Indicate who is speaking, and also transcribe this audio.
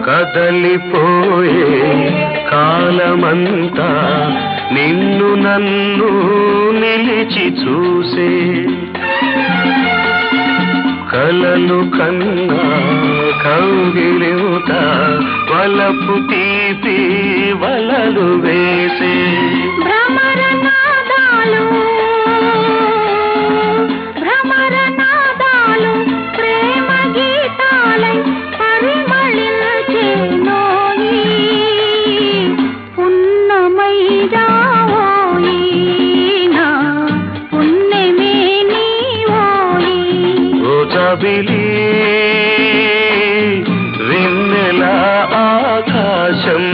Speaker 1: కదలిపోయే కాలమంతా నిన్ను నన్ను నిలిచి చూసే కలలు కన్నా కౌగిలింత వలపు తీపి వలలు వేసే
Speaker 2: భ్రమరనాదాలు ప్రేమ గీతాలై పరిమళించేనోయి పున్నమై రావోయి నా పున్నమే నీవోయి
Speaker 1: ఓ జాబిలి వెన్నెల ఆకాశం